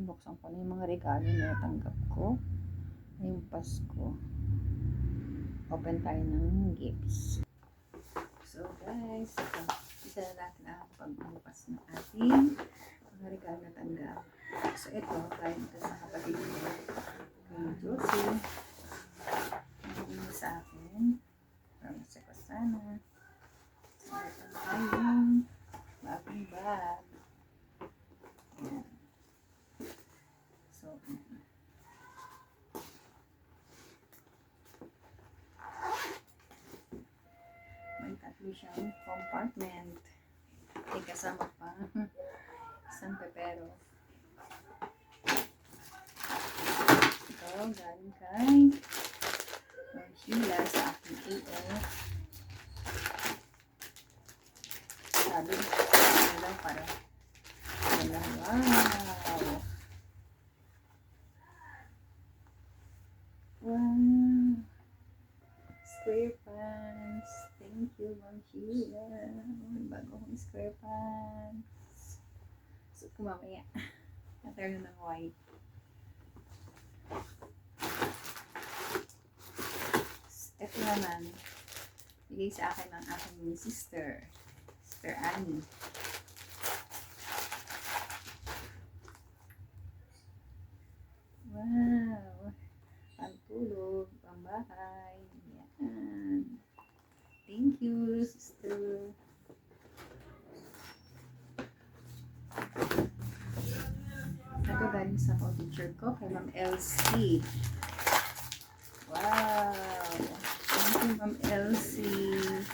buksan ko na yung mga regalo na natanggap ko ngayong Pasko. Open tayo ng gifts. So guys, isa na natin ang pagbukas ng ating mga regalo na tanggap. So ito, tayo ito sa kapatid ko, kay Josie. Naging sa akin, from sa Kosana. So ito tayong bagong bag. Ayan. So, may tatlo siyang compartment. May kasama pa isang pepero. Ito, galing kay Sheila sa aking AF. Sabi, ano lang para wow! Wow! Square pants. Thank you, Ma'am Sheila. May bago akong square pants. So, kumamaya. Natarno ng white. Ito naman, bigay sa akin ng aking sister. Sister Annie. Wow! Ang tulog, ang bahay. Yan. Thank you, sister. Ito galing sa co-teacher ko, kay Ma'am Elsie. Wow! Thank you, Ma'am Elsie.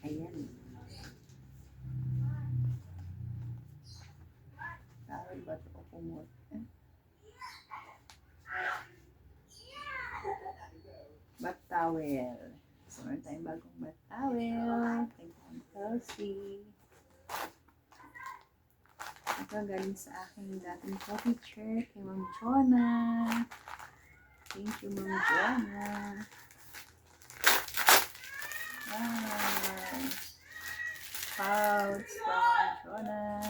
Ayan. Tawag ba ito o kumot? Bat towel. So, meron tayong bagong bat towel. Thank you, Ma'am Elsie. Ito galing sa aking dating co-teacher, kay Ma'am Jonah. Thank you, Ma'am Jonah. Wow! Pouch from Ma'am Jonah.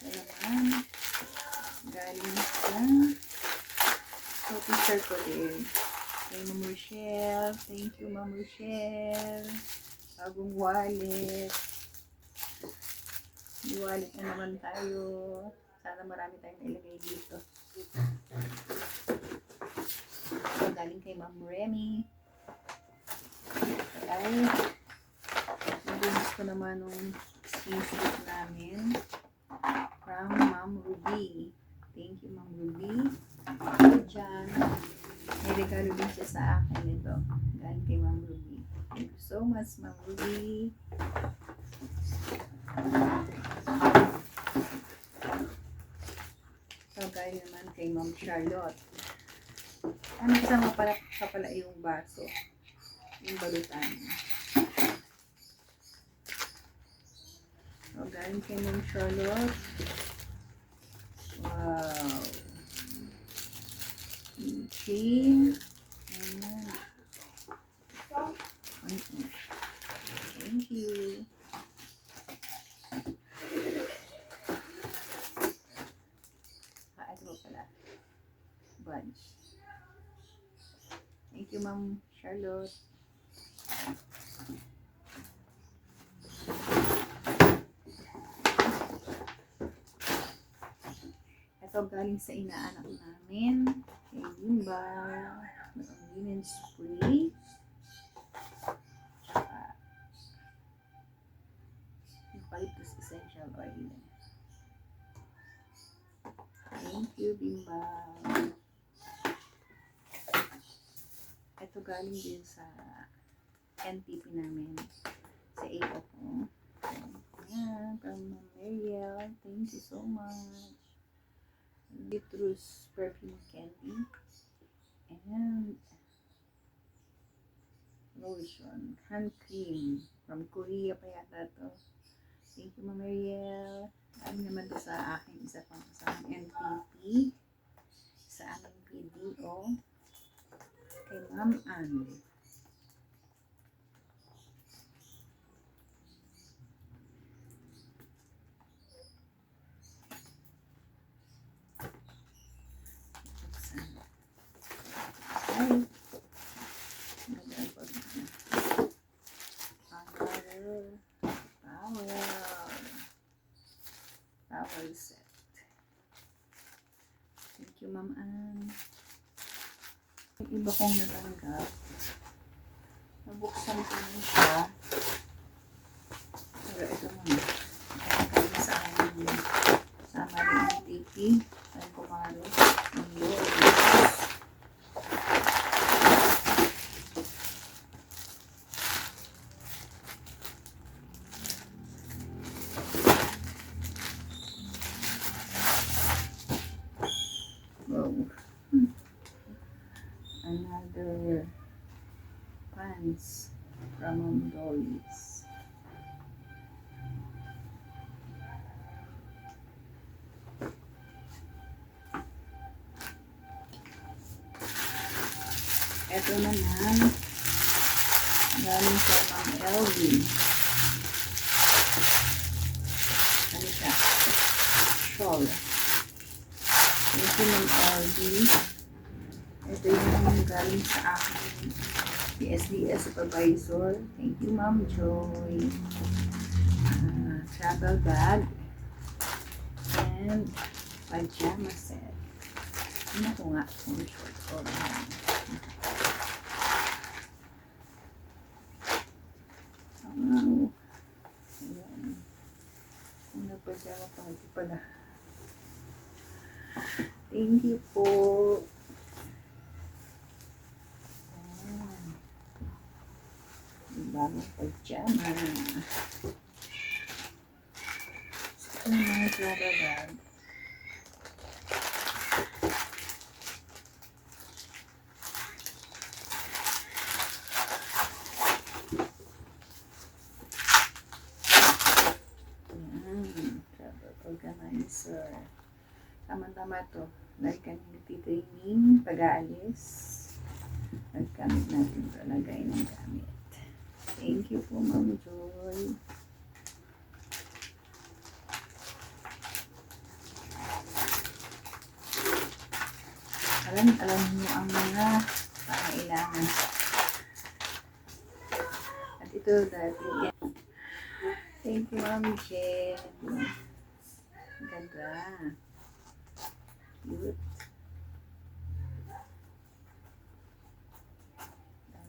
Ayan. Galing sa co-teacher ko din. Kay Ma'am Rochelle. Thank you, Ma'am Rochelle. Bagong wallet. May wallet na naman tayo. Sana marami tayong ilagay dito. So, galing kay Ma'am Remy. Ay, nabunos ko naman nung skin namin from Ma'am Ruby. Thank you, Ma'am Ruby. Diyan. May regalo din siya sa akin ito. Galing kay Ma'am Ruby. Thank you so much, Ma'am Ruby. So, galing naman kay Ma'am Charlotte. Ano kasama pala yung baso? Yung balutan. So, galing kay Ma'am Charlotte. Wow. Okay. Thank you. Ito pala. Bunch. Thank you, Ma'am Charlotte. Ito galing sa inaanak namin. Kay Limba. Linen spray. Eucalyptus essential oil. Thank you, Bimba. Ito galing din sa NTP namin. Sa AO ko. Ayan, from Mariel. Thank you so much. Citrus perfume candy. And lotion. Hand cream. From Korea pa yata to. Thank you, Mama Mariel. Ano naman to sa akin, isa pang kasamang NTP. Sa aming PDO. Kay Ma'am Anne. Ay, towel set. Thank you, Ma'am Anne. Yung iba kong natanggap, nabuksan ko na siya. Pero ito muna. Kaya sa akin sama rin ang tiki. Ay kumaro. Ang loob. Wow. Another pants from Dolly's. Ito naman galing sa Ma'am LV. Ano siya? Shawl. Ito ng LV. Ito yung galing sa akin PSDS supervisor. Thank you, Ma'am Joy. Travel bag and pajama set. Ano ko nga kung short ko lang. Wow. Ayan. Kung nagpajama pa ito pala. Thank you po. Bagong pajama. Ito yung mga travel bag. Travel organizer. Tama-tama to. Dahil kami nagtitraining, pag-aalis. Nagkamit natin ito. Lagay ng gamit. Thank you po, Ma'am Joy. Alam niyo ang mga pangailangan. At ito dati yan. Thank you, Ma'am Jen. Ganda. Cute.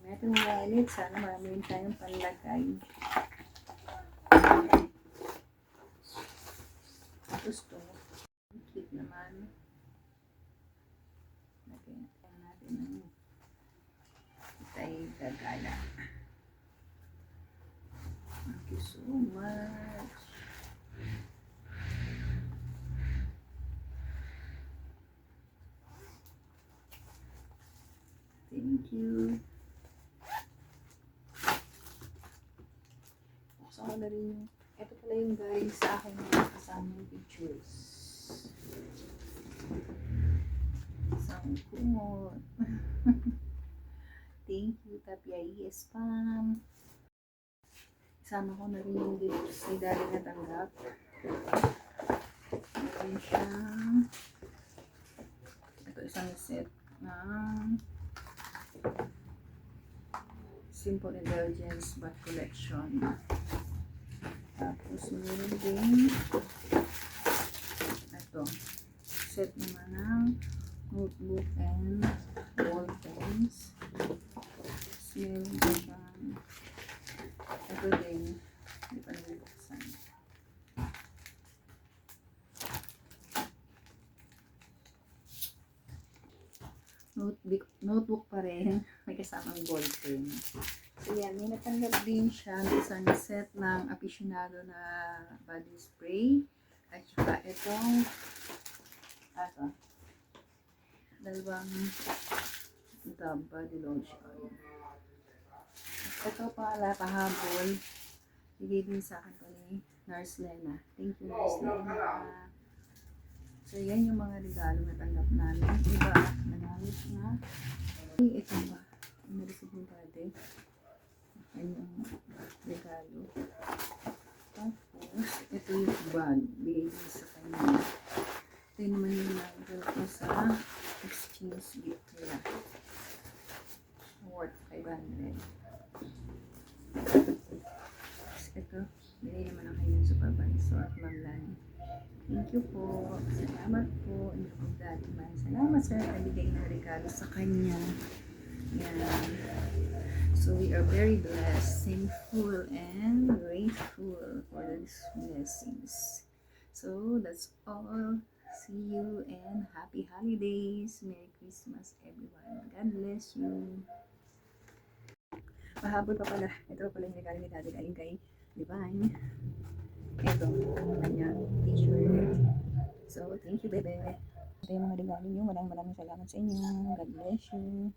Natin mainit. Sana marami rin tayong panlagay. Tapos to. Cute naman. Lagyan natin ng tayo gagala. Thank you so much. Thank you. Buksan ko na rin yung, ito pala yung guys sa akin mga kasamang pictures. Isang kumot. Thank you, Tapia Spam. Isama ko na rin yung gifts ni Daddy natanggap. Meron siyang ito isang set ng Simple Indulgence Bath Collection. Tapos meron din ito set naman ng notebook and ball pens. Meron din siyang ito din, hindi pa nabuksan. Notebook pa rin, may kasamang ball pen. So yan, may natanggap din siya ng isang set ng aficionado na body spray. At saka itong dalawang Dove body lotion. Ito pala kahapon, bigay din sa akin to ni Nurse Lena. Thank you, Nurse Lena. So yan yung mga regalo na tanggap namin. Iba, nagamit na. Ito ba? na-receive ni Daddy. Kanyang regalo. Tapos, ito yung bag. Bigay ko sa kanya. Ito yung naman yung nagdala ko sa exchange gift nila. Worth 500. Tapos ito, bigay naman ang kanyang supervisor, Ma'am Lani. Thank you po. Salamat po. Daddy man. Salamat sir. Nabigay ng regalo sa kanya. Yan. So we are very blessed, thankful, and grateful for these blessings. So that's all. See you and happy holidays. Merry Christmas, everyone. God bless you. Pahabol pa pala. Ito pala yung regalo ni Daddy galing kay Divine. Ito, kanya t-shirt. So, thank you, bebe. Ito yung mga regalo nyo. Maraming salamat sa inyo. God bless you.